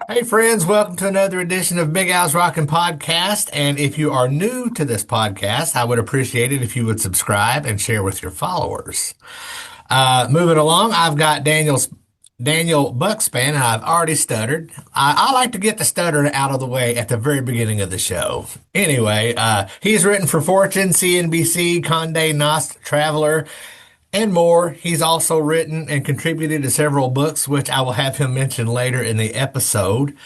Hey friends, welcome to another edition of Big Al's Rockin' Podcast. And if you are new to this podcast, I would appreciate it if you would subscribe and share with your followers. Moving along, I've got Daniel Buckspan, and I've already stuttered. I like to get the stutter out of the way at the very beginning of the show. Anyway, he's written for Fortune, CNBC, Condé Nast Traveler, and more. He's also written and contributed to several books, which I will have him mention later in the episode.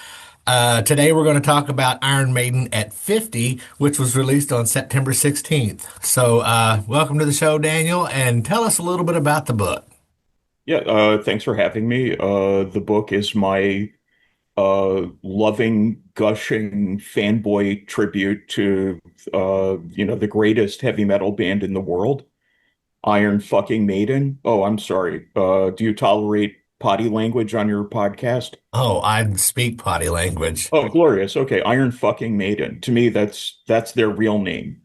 Today we're going to talk about Iron Maiden at 50, which was released on September 16th. So, welcome to the show, Daniel, and tell us a little bit about the book. Yeah, thanks for having me. The book is my loving, gushing fanboy tribute to the greatest heavy metal band in the world, Iron fucking Maiden. Oh, I'm sorry. Do you tolerate potty language on your podcast? Oh, I speak potty language. Oh, glorious. Okay, Iron fucking Maiden. To me, that's their real name,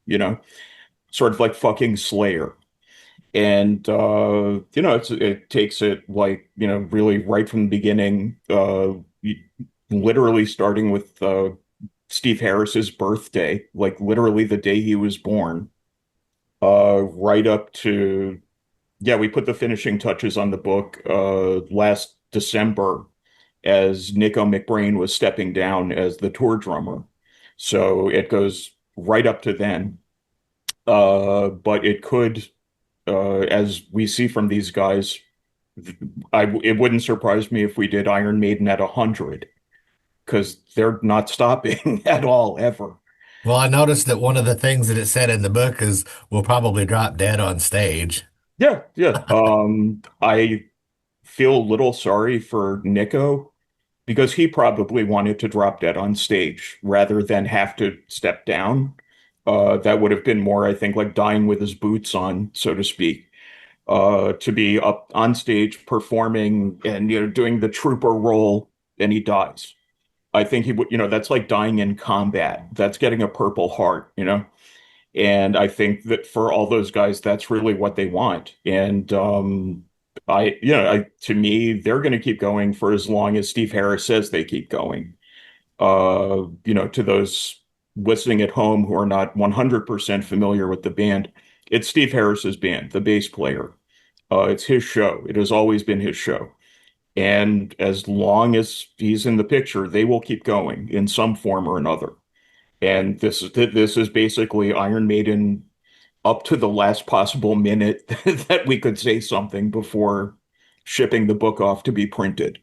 Sort of like fucking Slayer. And it takes it like, really right from the beginning, literally starting with Steve Harris's birthday, like literally the day he was born, right up to, yeah, we put the finishing touches on the book last December as Nico McBrain was stepping down as the tour drummer. So it goes right up to then. But it could as we see from these guys, it wouldn't surprise me if we did Iron Maiden at 100 because they're not stopping at all ever. Well, I noticed that one of the things that it said in the book is we'll probably drop dead on stage. Yeah, yeah. I feel a little sorry for Nico because he probably wanted to drop dead on stage rather than have to step down. That would have been more, I think, like dying with his boots on, so to speak. To be up on stage performing and doing the trooper role and he dies. I think he would, that's like dying in combat. That's getting a Purple Heart. And I think that for all those guys, that's really what they want. And to me, they're going to keep going for as long as Steve Harris says they keep going. To those listening at home who are not 100% familiar with the band, it's Steve Harris's band, the bass player. It's his show. It has always been his show. And as long as he's in the picture, they will keep going in some form or another. And this is basically Iron Maiden up to the last possible minute that we could say something before shipping the book off to be printed.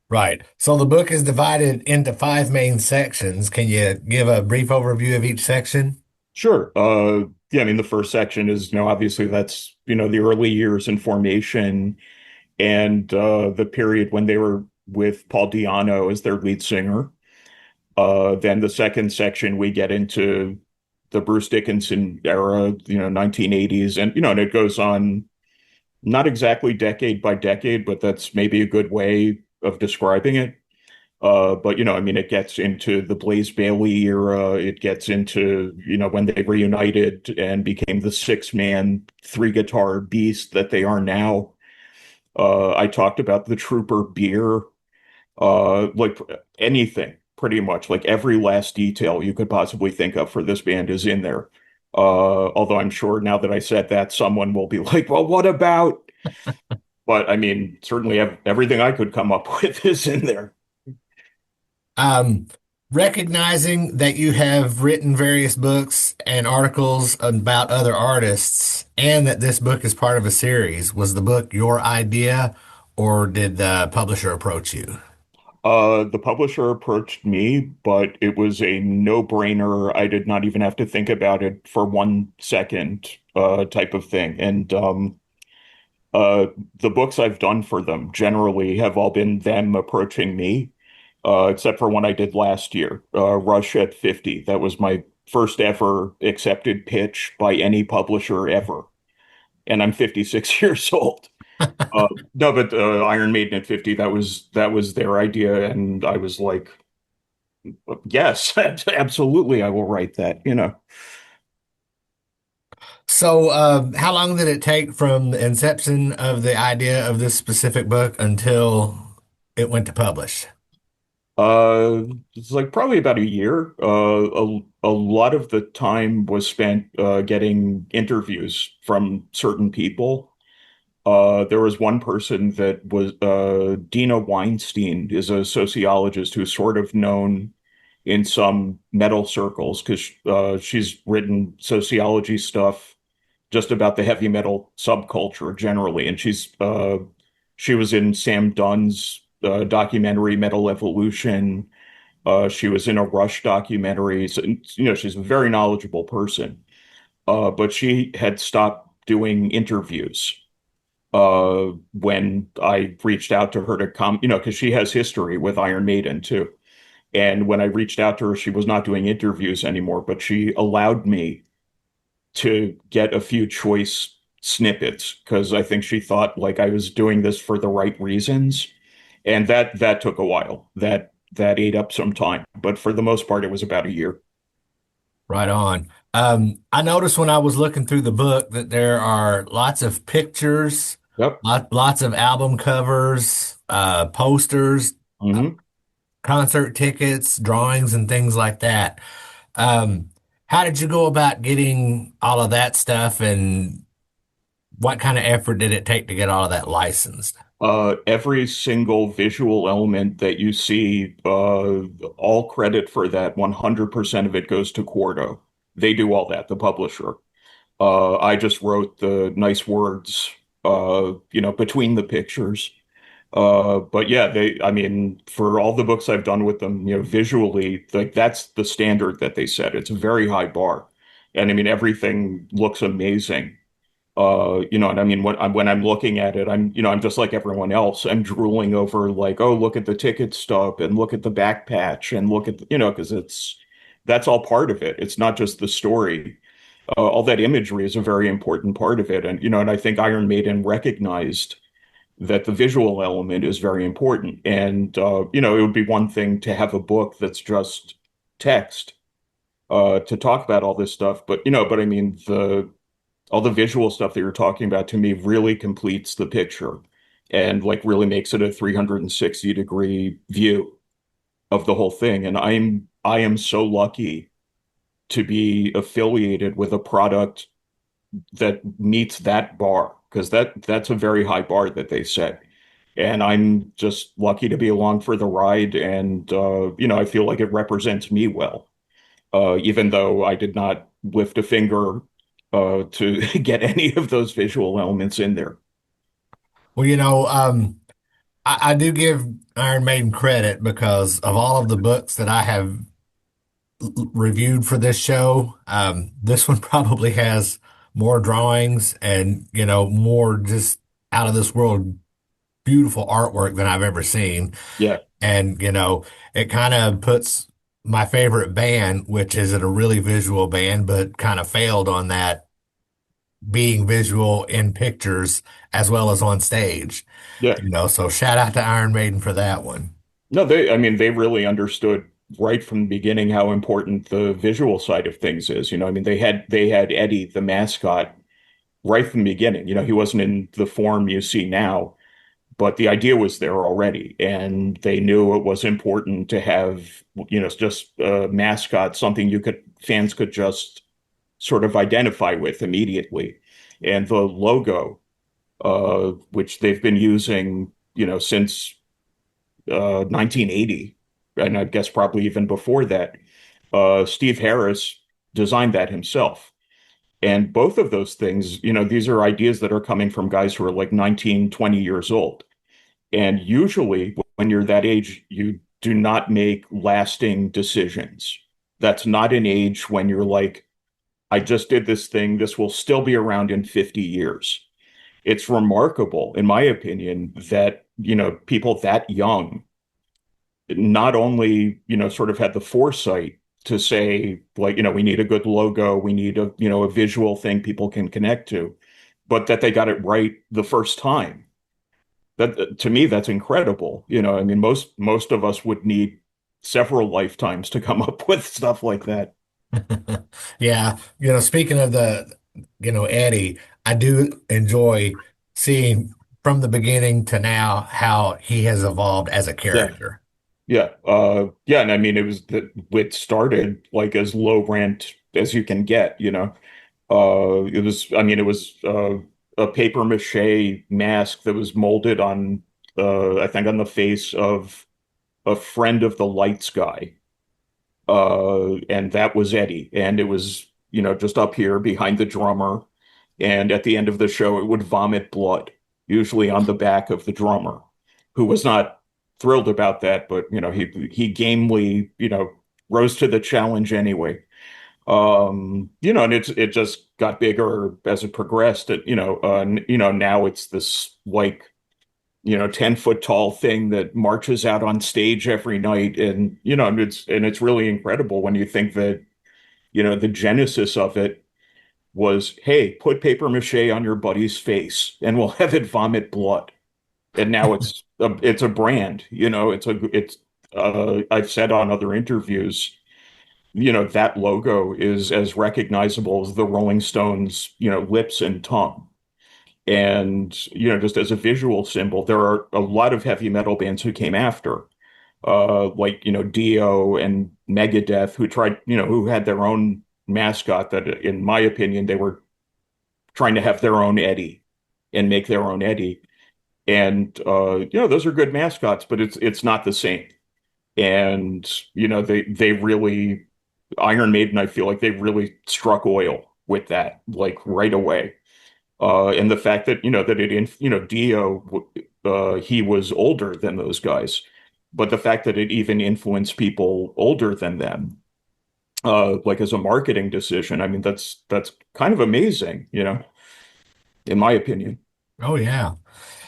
Right. So the book is divided into five main sections. Can you give a brief overview of each section? Sure. Yeah, I mean, the first section is, obviously that's, the early years in formation and the period when they were with Paul Di'Anno as their lead singer. Then the second section, we get into the Bruce Dickinson era, 1980s, and it goes on not exactly decade by decade, but that's maybe a good way of describing it. But I mean, it gets into the Blaze Bayley era. It gets into, when they reunited and became the six-man, three-guitar beast that they are now. I talked about the Trooper beer, like anything, pretty much, like every last detail you could possibly think of for this band is in there. Although I'm sure now that I said that, someone will be like, well, what about? But I mean, certainly everything I could come up with is in there. Um, Recognizing that you have written various books and articles about other artists, and that this book is part of a series, was the book your idea, or did the publisher approach you? The publisher approached me, but it was a no-brainer. I did not even have to think about it for 1 second, type of thing. And uh, the books I've done for them generally have all been them approaching me, except for one I did last year, Rush at 50. That was my first ever accepted pitch by any publisher ever. And I'm 56 years old. No, but Iron Maiden at 50, that was their idea, and I was like, yes, absolutely, I will write that. So, how long did it take from the inception of the idea of this specific book until it went to publish? Uh, it's like probably about a year. A lot of the time was spent getting interviews from certain people. There was one person that was Dina Weinstein is a sociologist who's sort of known in some metal circles because she's written sociology stuff just about the heavy metal subculture generally, and she was in Sam Dunn's documentary Metal Evolution. She was in a Rush documentary. So, she's a very knowledgeable person. But she had stopped doing interviews when I reached out to her to come, because she has history with Iron Maiden too. And when I reached out to her, she was not doing interviews anymore, but she allowed me to get a few choice snippets because I think she thought like I was doing this for the right reasons. And that took a while. That ate up some time, but for the most part, it was about a year. Right on. I noticed when I was looking through the book that there are lots of pictures, Yep. lots of album covers, posters, Hmm. concert tickets, drawings, and things like that. Um, how did you go about getting all of that stuff, and what kind of effort did it take to get all of that licensed? Every single visual element that you see, all credit for that, 100% of it goes to Quarto. They do all that, the publisher. I just wrote the nice words, between the pictures. But yeah, I mean, for all the books I've done with them, visually, like that's the standard that they set. It's a very high bar. And I mean, everything looks amazing. And I mean, when I'm looking at it, I'm just like everyone else. I'm drooling over like, oh, look at the ticket stub and look at the back patch and look at, because that's all part of it. It's not just the story. All that imagery is a very important part of it. And I think Iron Maiden recognized that the visual element is very important. And, it would be one thing to have a book that's just text, to talk about all this stuff. But I mean, all the visual stuff that you're talking about to me really completes the picture and like really makes it a 360-degree view of the whole thing. And I am so lucky to be affiliated with a product that meets that bar because that's a very high bar that they set. And I'm just lucky to be along for the ride. And, I feel like it represents me well, even though I did not lift a finger, to get any of those visual elements in there. Well, I do give Iron Maiden credit because of all of the books that I have reviewed for this show. This one probably has more drawings and, more just out of this world beautiful artwork than I've ever seen. Yeah, And, it kind of puts my favorite band, which is a really visual band, but kind of failed on that being visual in pictures as well as on stage, yeah. so shout out to Iron Maiden for that one. No, I mean, they really understood right from the beginning how important the visual side of things is. I mean, they had Eddie, the mascot, right from the beginning. He wasn't in the form you see now, but the idea was there already, and they knew it was important to have, just a mascot, something fans could just sort of identify with immediately. And the logo, which they've been using, since 1980, and I guess probably even before that. Steve Harris designed that himself. And both of those things, these are ideas that are coming from guys who are like 19, 20 years old. And usually, when you're that age, you do not make lasting decisions. That's not an age when you're like, I just did this thing, this will still be around in 50 years. It's remarkable, in my opinion, that, people that young not only, sort of had the foresight to say, like, we need a good logo, we need a visual thing people can connect to, but that they got it right the first time. That to me, that's incredible. I mean, most of us would need several lifetimes to come up with stuff like that. Yeah, speaking of Eddie, I do enjoy seeing from the beginning to now how he has evolved as a Yeah. character. Yeah. Yeah. And I mean, it started like as low rent as you can get, you know. I mean, it was a paper mache mask that was molded on, I think, on the face of a friend of the lights guy. And that was Eddie. And it was, you know, just up here behind the drummer. And at the end of the show, it would vomit blood, usually on the back of the drummer, who was not thrilled about that, but you know, he gamely, you know, rose to the challenge anyway. You know, and it just got bigger as it progressed. You know, now it's this like, you know, 10-foot tall thing that marches out on stage every night. And, you know, and it's really incredible when you think that, you know, the genesis of it was, hey, put paper mache on your buddy's face and we'll have it vomit blood. And now it's a brand, you know, it's I've said on other interviews, you know, that logo is as recognizable as the Rolling Stones, you know, lips and tongue. And, you know, just as a visual symbol, there are a lot of heavy metal bands who came after, like, you know, Dio and Megadeth, who tried, you know, who had their own mascot that, in my opinion, they were trying to have their own Eddie and make their own Eddie. And, you know, those are good mascots, but it's not the same. And, you know, they really, Iron Maiden, I feel like they really struck oil with that, like right away. And the fact that, you know, you know, Dio, he was older than those guys, but the fact that it even influenced people older than them, like as a marketing decision, I mean, that's kind of amazing, you know, in my opinion. Oh, yeah.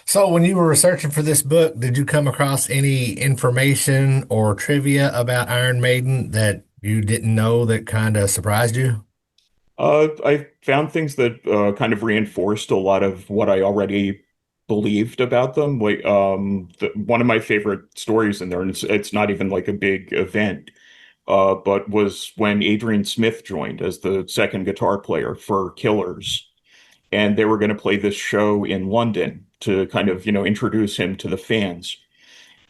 So, when you were researching for this book, did you come across any information or trivia about Iron Maiden that you didn't know that kind of surprised you? I found things that kind of reinforced a lot of what I already believed about them. Like, one of my favorite stories in there, and it's not even like a big event, but was when Adrian Smith joined as the second guitar player for Killers, and they were going to play this show in London to kind of, you know, introduce him to the fans.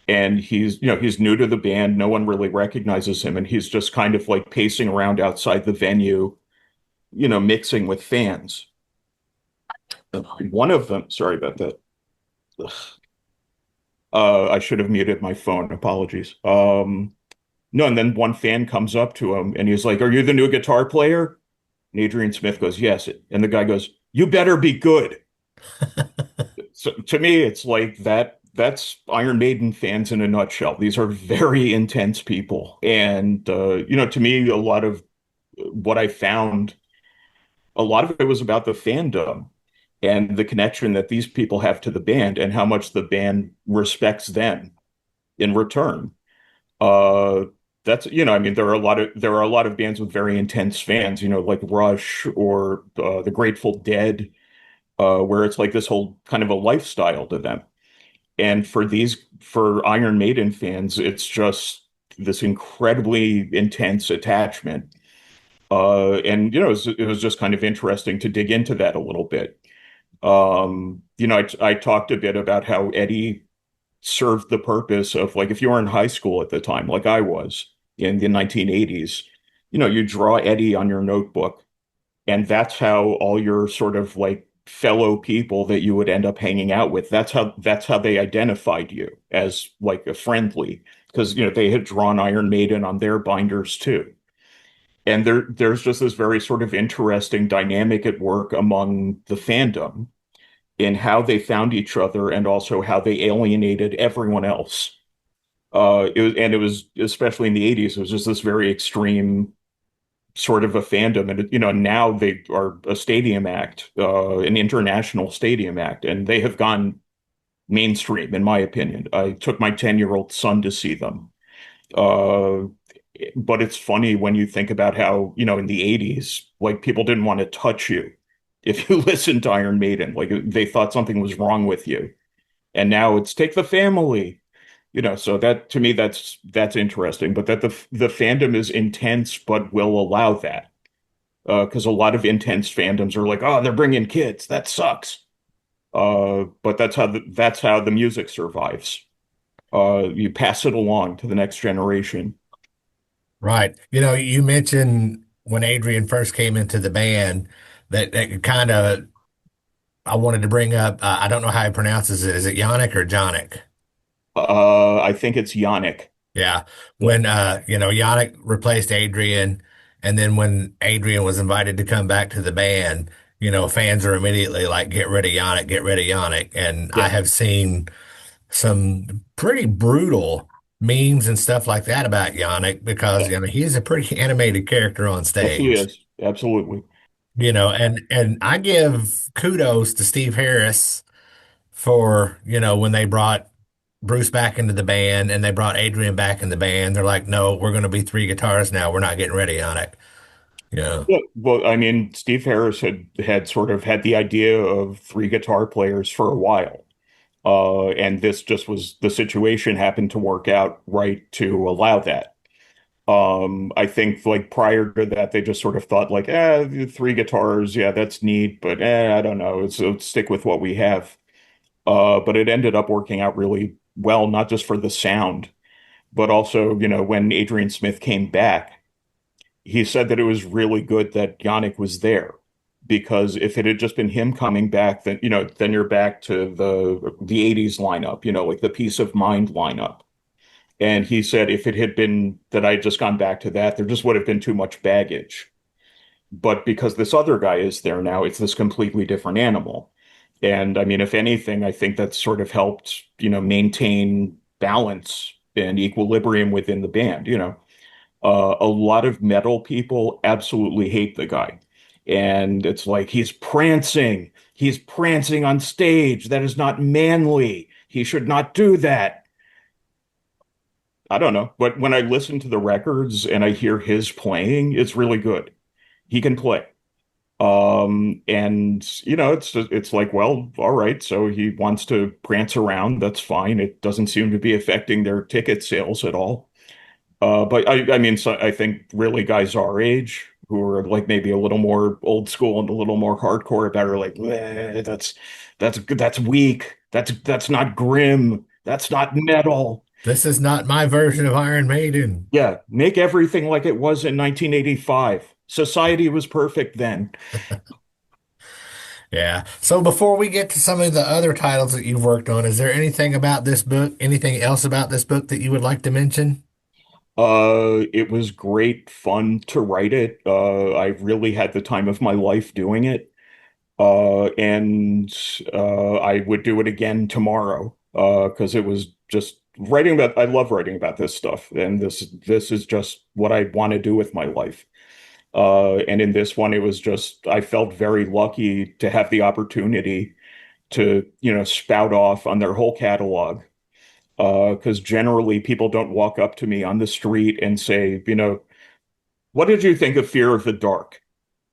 And he's, you know, he's new to the band. No one really recognizes him, and he's just kind of like pacing around outside the venue, you know, mixing with fans. One of them, sorry about that. I should have muted my phone. Apologies. No, and then one fan comes up to him and he's like, "Are you the new guitar player?" And Adrian Smith goes, "Yes." And the guy goes, "You better be good." So to me, it's like that's Iron Maiden fans in a nutshell. These are very intense people. And you know, to me, a lot of what I found, a lot of it was about the fandom and the connection that these people have to the band and how much the band respects them in return. Uh, that's, you know, I mean, there are a lot of bands with very intense fans, you know, like Rush or the Grateful Dead, where it's like this whole kind of a lifestyle to them. And for Iron Maiden fans, it's just this incredibly intense attachment. And you know, it was just kind of interesting to dig into that a little bit. You know, I talked a bit about how Eddie served the purpose of, like, if you were in high school at the time, like I was in the 1980s, you know, you draw Eddie on your notebook, and that's how all your sort of like fellow people that you would end up hanging out with, that's how they identified you as like a friendly, because you know they had drawn Iron Maiden on their binders too. And there's just this very sort of interesting dynamic at work among the fandom in how they found each other and also how they alienated everyone else. It was especially in the 80s, it was just this very extreme sort of a fandom. And, you know, now they are a stadium act, an international stadium act, and they have gone mainstream, in my opinion. I took my 10-year-old son to see them. Uh, but it's funny when you think about how, you know, in the 80s, like people didn't want to touch you if you listened to Iron Maiden. Like they thought something was wrong with you. And now it's take the family, you know, so that to me that's interesting, but that the fandom is intense but will allow that. Because a lot of intense fandoms are like, oh, they're bringing kids. That sucks. But that's how the music survives. You pass it along to the next generation. Right. You mentioned when Adrian first came into the band that kind of I wanted to bring up. I don't know how he pronounces it. Is it Yannick or Jonick? I think it's Yannick. Yeah. Yeah, When Yannick replaced Adrian, and then when Adrian was invited to come back to the band, fans are immediately like, get rid of Yannick, get rid of Yannick. And I yeah, have seen some pretty brutal memes and stuff like that about Yannick because yeah. he's a pretty animated character on Yes, he stage. is. Absolutely. And I give kudos to Steve Harris for, when they brought Bruce back into the band and they brought Adrian back in the band. They're like, no, we're going to be three guitars now. We're not getting ready on it. Yeah. Yeah, well, I mean, Steve Harris had sort of had the idea of three guitar players for a while. And this just was the situation happened to work out right to allow that. I think like prior to that, they just sort of thought like, the three guitars, yeah, that's neat, but I don't know, let's stick with what we have. But it ended up working out really well, not just for the sound, but also, when Adrian Smith came back, he said that it was really good that Yannick was there. Because if it had just been him coming back, then then you're back to the '80s lineup, like the Peace of Mind lineup. And he said if it had been that I had just gone back to that, there just would have been too much baggage. But because this other guy is there now, it's this completely different animal. And I mean, if anything, I think that's sort of helped, maintain balance and equilibrium within the band. A lot of metal people absolutely hate the guy. And it's like he's prancing. He's prancing on stage. That is not manly. He should not do that. I don't know. But when I listen to the records and I hear his playing, it's really good. He can play. And it's like, well, all right. So he wants to prance around. That's fine. It doesn't seem to be affecting their ticket sales at all. But I mean, so I think really guys our age who are like maybe a little more old school and a little more hardcore about it are like, that's weak. That's not grim. That's not metal. This is not my version of Iron Maiden. Yeah, make everything like it was in 1985. Society was perfect then. Yeah. So before we get to some of the other titles that you've worked on, is there anything about this book, anything else about this book that you would like to mention? It was great fun to write it. I really had the time of my life doing it. And I would do it again tomorrow. Because it was just writing about, I love writing about this stuff. And this is just what I want to do with my life. And in this one, it was just, I felt very lucky to have the opportunity to, spout off on their whole catalog. Because generally people don't walk up to me on the street and say, what did you think of Fear of the Dark?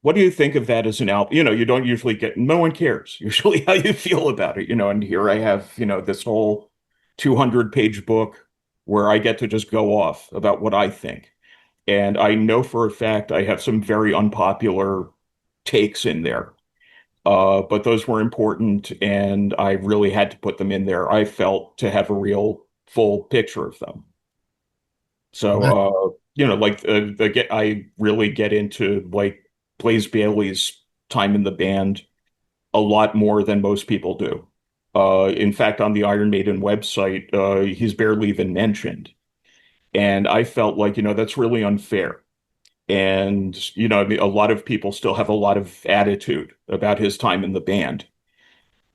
What do you think of that as an album? You don't usually get, no one cares usually how you feel about it, and here I have, this whole 200-page book where I get to just go off about what I think. And I know for a fact I have some very unpopular takes in there. But those were important, and I really had to put them in there. I felt to have a real full picture of them. So, Well, like I really get into like Blaze Bayley's time in the band a lot more than most people do. In fact, on the Iron Maiden website, he's barely even mentioned. And I felt like, that's really unfair. And, I mean, a lot of people still have a lot of attitude about his time in the band.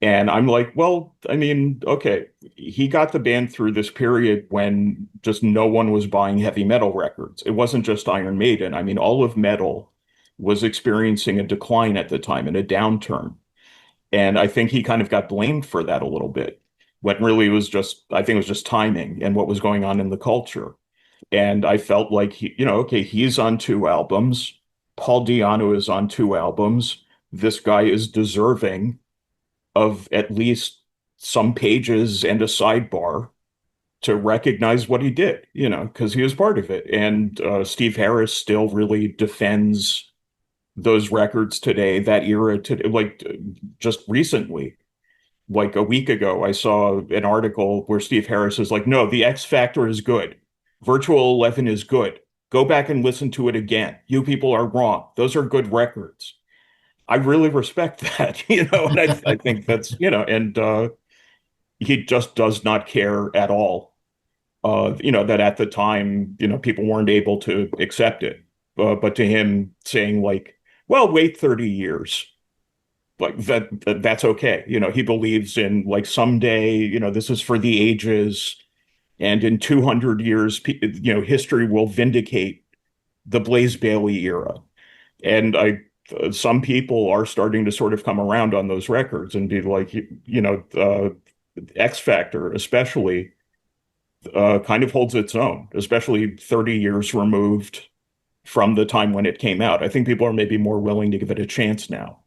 And I'm like, well, I mean, okay, he got the band through this period when just no one was buying heavy metal records. It wasn't just Iron Maiden. I mean, all of metal was experiencing a decline at the time and a downturn. And I think he kind of got blamed for that a little bit. When really it was just, I think it was just timing and what was going on in the culture. And I felt like okay, he's on two albums. Paul Di'Anno is on two albums. This guy is deserving of at least some pages and a sidebar to recognize what he did, because he was part of it. And Steve Harris still really defends those records today, that era today, like just recently. like a week ago, I saw an article where Steve Harris is like, no, the X Factor is good. Virtual 11 is good. Go back and listen to it again. You people are wrong. Those are good records. I really respect that, and I think that's, and he just does not care at all, that at the time, people weren't able to accept it. But to him saying like, well, wait 30 years, like that's okay. He believes in like someday, this is for the ages, and in 200 years, history will vindicate the Blaze Bayley era. And some people are starting to sort of come around on those records and be like, X Factor, especially, kind of holds its own, especially 30 years removed from the time when it came out. I think people are maybe more willing to give it a chance now.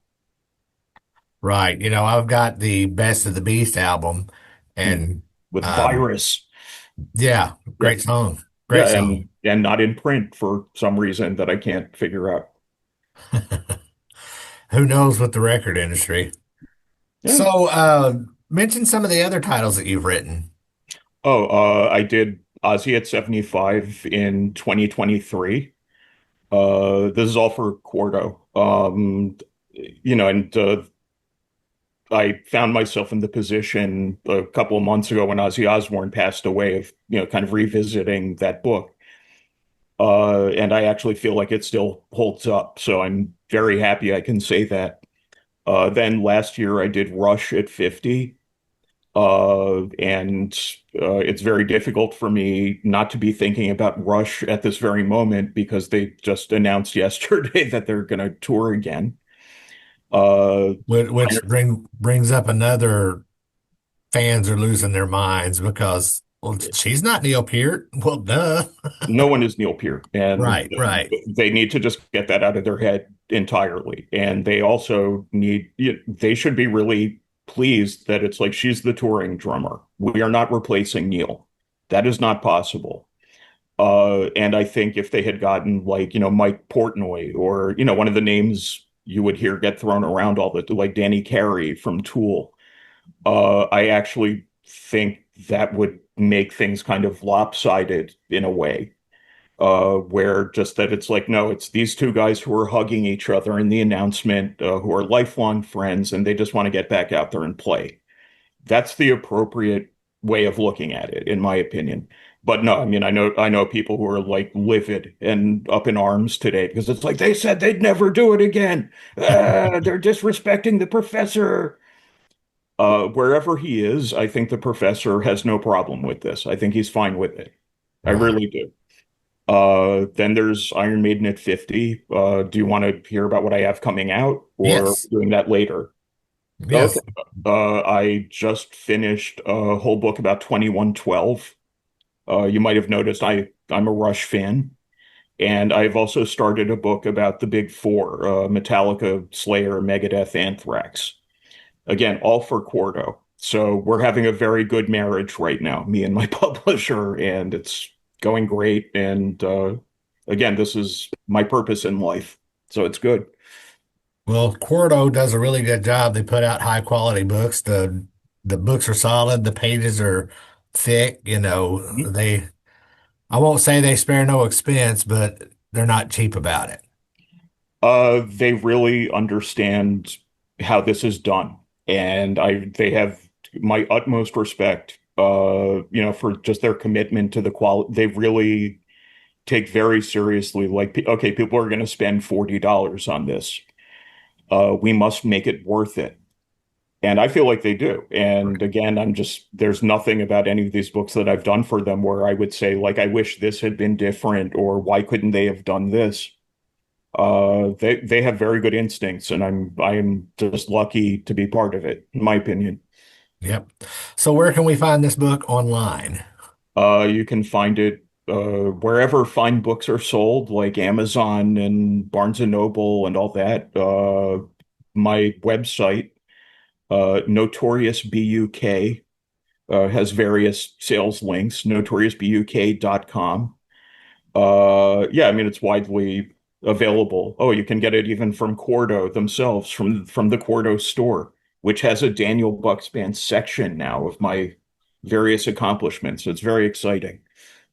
Right. I've got the Best of the Beast album, Hmm. and With um, Virus. yeah, Yeah. great song. Yeah, Great song. and not in print for some reason that I can't figure out. Who knows with the record industry? Yeah. So, mention some of the other titles that you've written. Oh, I did Ozzy at 75 in 2023. This is all for Quarto. And I found myself in the position a couple of months ago when Ozzy Osbourne passed away of, kind of revisiting that book. And I actually feel like it still holds up. So I'm very happy I can say that. Then last year I did Rush at 50. And it's very difficult for me not to be thinking about Rush at this very moment because they just announced yesterday that they're going to tour again. Uh, Which brings up another fans are losing their minds because, well, she's not Neil Peart. Well, duh. no one is Neil Peart, and Right, right, they need to just get that out of their head entirely. And they also they should be really pleased that it's like she's the touring drummer. We are not replacing Neil. That is not possible. And I think if they had gotten like, Mike Portnoy or, one of the names you would hear get thrown around all the like Danny Carey from Tool, I actually think that would make things kind of lopsided in a way, where just that it's like, no, it's these two guys who are hugging each other in the announcement, who are lifelong friends, and they just want to get back out there and play. That's the appropriate way of looking at it, in my opinion. But no, I mean, I know people who are like livid and up in arms today because it's like they said they'd never do it again. They're disrespecting the professor. Wherever he is, I think the professor has no problem with this. I think he's fine with it. I right. really do. Then there's Iron Maiden at 50. Do you want to hear about what I have coming out, or Yes, doing that later? Okay. yes. I just finished a whole book about 2112. You might have noticed I'm a Rush fan, and I've also started a book about the big four, Metallica, Slayer, Megadeth, Anthrax. Again, all for Quarto. So we're having a very good marriage right now, me and my publisher, and it's going great. And again, this is my purpose in life, so it's good. Well, Quarto does a really good job. They put out high quality books. The books are solid. The pages are thick. I won't say they spare no expense, but they're not cheap about it. They really understand how this is done, and they have my utmost respect, for just their commitment to the quality. They really take very seriously, like, okay, people are going to spend $40 on this. We must make it worth it. And I feel like they do. And Right. again, there's nothing about any of these books that I've done for them where I would say, like, I wish this had been different, or why couldn't they have done this? They have very good instincts, and I am just lucky to be part of it, in my opinion. Yep. So where can we find this book online? You can find it wherever fine books are sold, like Amazon and Barnes and Noble and all that. My website, Notorious BUK, has various sales links, notoriousbuk.com. Yeah, I mean, it's widely available. Oh, you can get it even from Quarto themselves, from the Quarto store. which has a Daniel Buckspan section now of my various accomplishments. It's very exciting.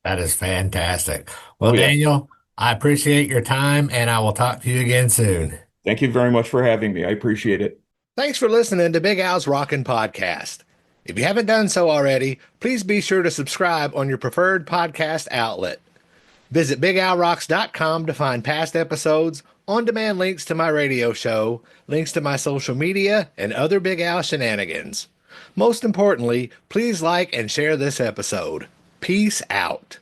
That is fantastic. Well, Oh, yeah. Daniel, I appreciate your time and I will talk to you again soon. Thank you very much for having me. I appreciate it. Thanks for listening to Big Al's Rockin' Podcast. If you haven't done so already, please be sure to subscribe on your preferred podcast outlet. Visit BigAlRocks.com to find past episodes, on-demand links to my radio show, links to my social media, and other Big Al shenanigans. Most importantly, please like and share this episode. Peace out.